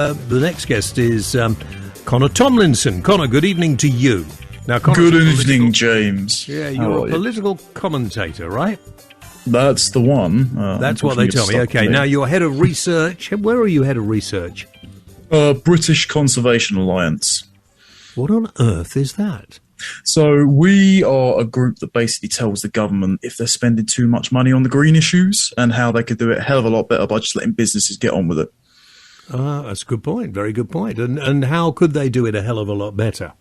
The next guest is Connor Tomlinson. Connor, good evening to you. Now, good evening, James. Yeah, you're a political commentator, right? That's the one. That's what they tell me. Okay, now you're head of research. Where are you head of research? British Conservation Alliance. What on earth is that? So we are a group that basically tells the government if they're spending too much money on the green issues and how they could do it a hell of a lot better by just letting businesses get on with it. That's a good point. Very good point. And how could they do it a hell of a lot better?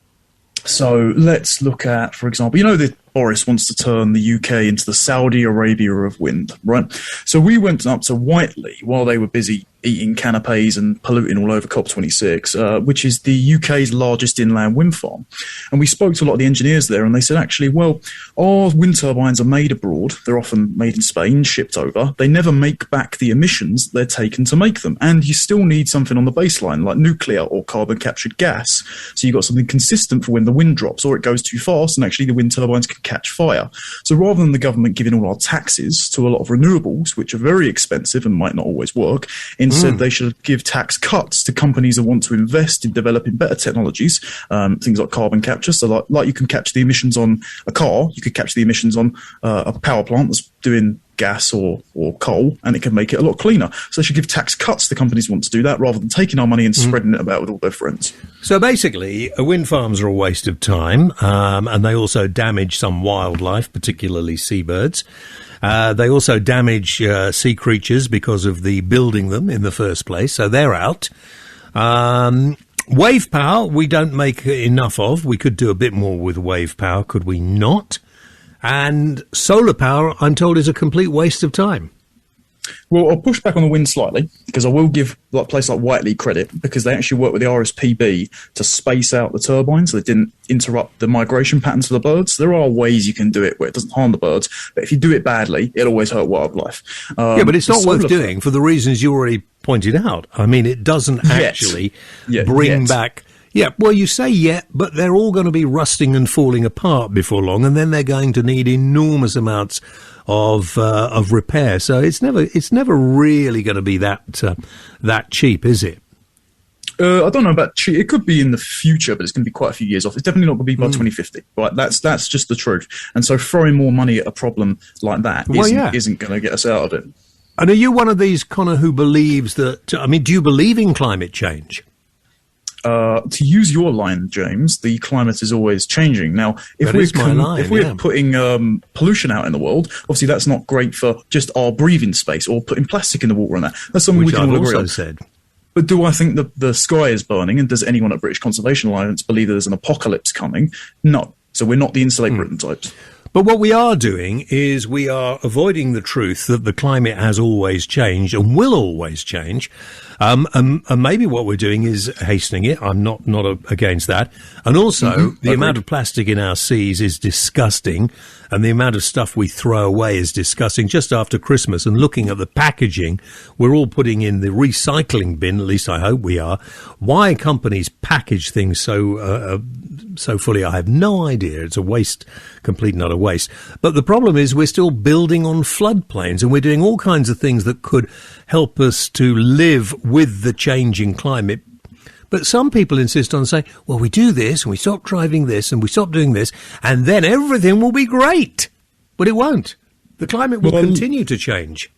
So let's look at, for example, you know that Boris wants to turn the UK into the Saudi Arabia of wind, right? So we went up to Whiteley while they were busy eating canapes and polluting all over COP26, which is the UK's largest inland wind farm. And we spoke to a lot of the engineers there, and they said, actually, well, our wind turbines are made abroad. They're often made in Spain, shipped over. They never make back the emissions they're taken to make them. And you still need something on the baseline, like nuclear or carbon captured gas. So you've got something consistent for when the wind drops or it goes too fast, and actually the wind turbines can catch fire. So rather than the government giving all our taxes to a lot of renewables, which are very expensive and might not always work, instead they should give tax cuts to companies that want to invest in developing better technologies, things like carbon capture. So like you can capture the emissions on a car, you could capture the emissions on a power plant that's doing gas or coal, and it can make it a lot cleaner. So they should give tax cuts to companies who want to do that rather than taking our money and spreading it about with all their friends. So basically, wind farms are a waste of time, and they also damage some wildlife, particularly seabirds. They also damage sea creatures because of the building them in the first place, so they're out. Wave power, we don't make enough of. We could do a bit more with wave power, could we not? And solar power, I'm told, is a complete waste of time. Well, I'll push back on the wind slightly, because I will give a place like Whiteley credit, because they actually worked with the RSPB to space out the turbines so they didn't interrupt the migration patterns for the birds. There are ways you can do it where it doesn't harm the birds, but if you do it badly, it'll always hurt wildlife. Yeah, but it's not worth doing for the reasons you already pointed out. I mean, it doesn't actually bring back... Yeah, well, you say yet, but they're all going to be rusting and falling apart before long, and then they're going to need enormous amounts of repair. So it's never really going to be that cheap, is it? I don't know about cheap. It could be in the future, but it's going to be quite a few years off. It's definitely not going to be by 2050. Right? That's just the truth. And so throwing more money at a problem like that isn't going to get us out of it. And are you one of these, Connor, who believes that? I mean, do you believe in climate change? To use your line, James, the climate is always changing. Now, if we're putting pollution out in the world, obviously that's not great for just our breathing space, or putting plastic in the water and that. That's something we can all agree on. Said. But do I think that the sky is burning, and does anyone at British Conservation Alliance believe there's an apocalypse coming? No. So we're not the Insulate Britain types. But what we are doing is we are avoiding the truth that the climate has always changed and will always change. And maybe what we're doing is hastening it. I'm not against that. And also, the amount of plastic in our seas is disgusting, and the amount of stuff we throw away is disgusting. Just after Christmas, and looking at the packaging, we're all putting in the recycling bin, at least I hope we are. Why companies package things so fully, I have no idea. It's a waste, complete and utter waste. But the problem is we're still building on floodplains, and we're doing all kinds of things that could help us to live with the changing climate. But some people insist on saying, well, we do this, and we stop driving this, and we stop doing this, and then everything will be great. But it won't. The climate will continue to change.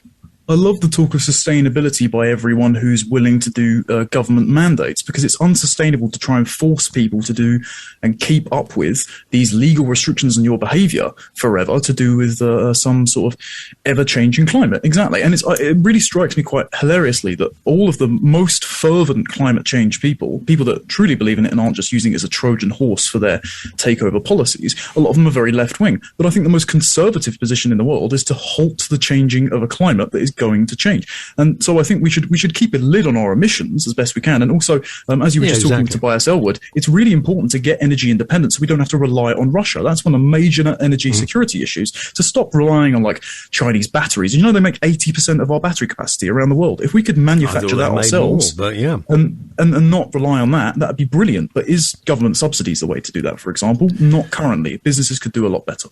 I love the talk of sustainability by everyone who's willing to do government mandates, because it's unsustainable to try and force people to do and keep up with these legal restrictions on your behaviour forever to do with some sort of ever-changing climate. Exactly. And it really strikes me quite hilariously that all of the most fervent climate change people that truly believe in it and aren't just using it as a Trojan horse for their takeover policies, a lot of them are very left-wing. But I think the most conservative position in the world is to halt the changing of a climate that is going to change. And so I think we should keep a lid on our emissions as best we can. And also, as you were just talking to Tobias Elwood, it's really important to get energy independence so we don't have to rely on Russia. That's one of the major energy security issues, to stop relying on like Chinese batteries. You know, they make 80% of our battery capacity around the world. If we could manufacture that ourselves and not rely on that, that'd be brilliant. But is government subsidies the way to do that, for example? Not currently. Businesses could do a lot better.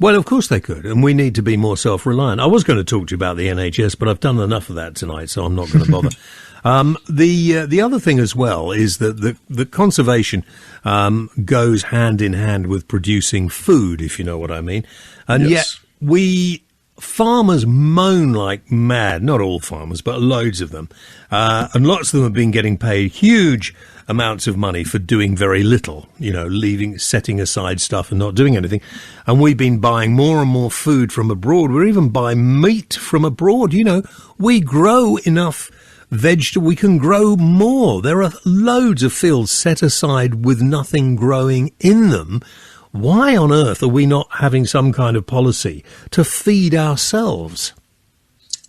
Well, of course they could, and we need to be more self-reliant. I was going to talk to you about the NHS, but I've done enough of that tonight, so I'm not going to bother. The other thing as well is that the conservation goes hand in hand with producing food, if you know what I mean. And yet farmers moan like mad, not all farmers, but loads of them. And lots of them have been getting paid huge amounts of money for doing very little, setting aside stuff and not doing anything. And we've been buying more and more food from abroad. We're even buying meat from abroad. We grow enough vegetable, we can grow more. There are loads of fields set aside with nothing growing in them. Why on earth are we not having some kind of policy to feed ourselves?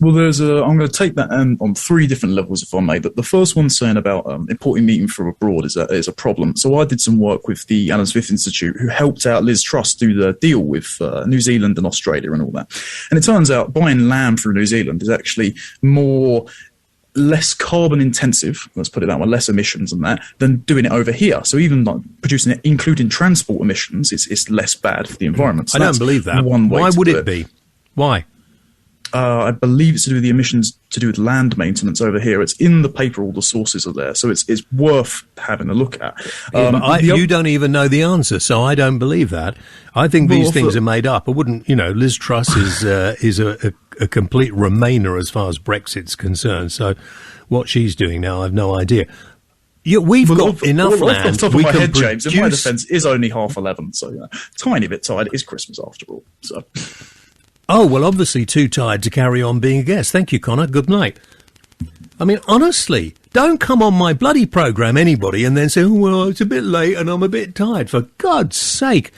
Well, I'm going to take that on three different levels, if I may. The first one saying about importing meat from abroad is a problem. So I did some work with the Alan Smith Institute, who helped out Liz Truss do the deal with New Zealand and Australia and all that. And it turns out buying lamb from New Zealand is actually less carbon intensive, let's put it that way, less emissions than doing it over here. So even like producing it, including transport emissions, it's less bad for the environment. So I don't believe that. Why would it be? Why? I believe it's to do with the emissions to do with land maintenance over here. It's in the paper, all the sources are there, so it's worth having a look at. But you don't even know the answer, so I don't believe that. I think these things are made up. I wouldn't, Liz Truss is a complete Remainer as far as Brexit's concerned, so what she's doing now, I've no idea. We've got enough land. Off the top of my head, James, in my defence, is only 11:30, so tiny bit tired. It is Christmas after all, so... Oh, well, obviously too tired to carry on being a guest. Thank you, Connor. Good night. I mean, honestly, don't come on my bloody programme, anybody, and then say, oh, well, it's a bit late and I'm a bit tired. For God's sake.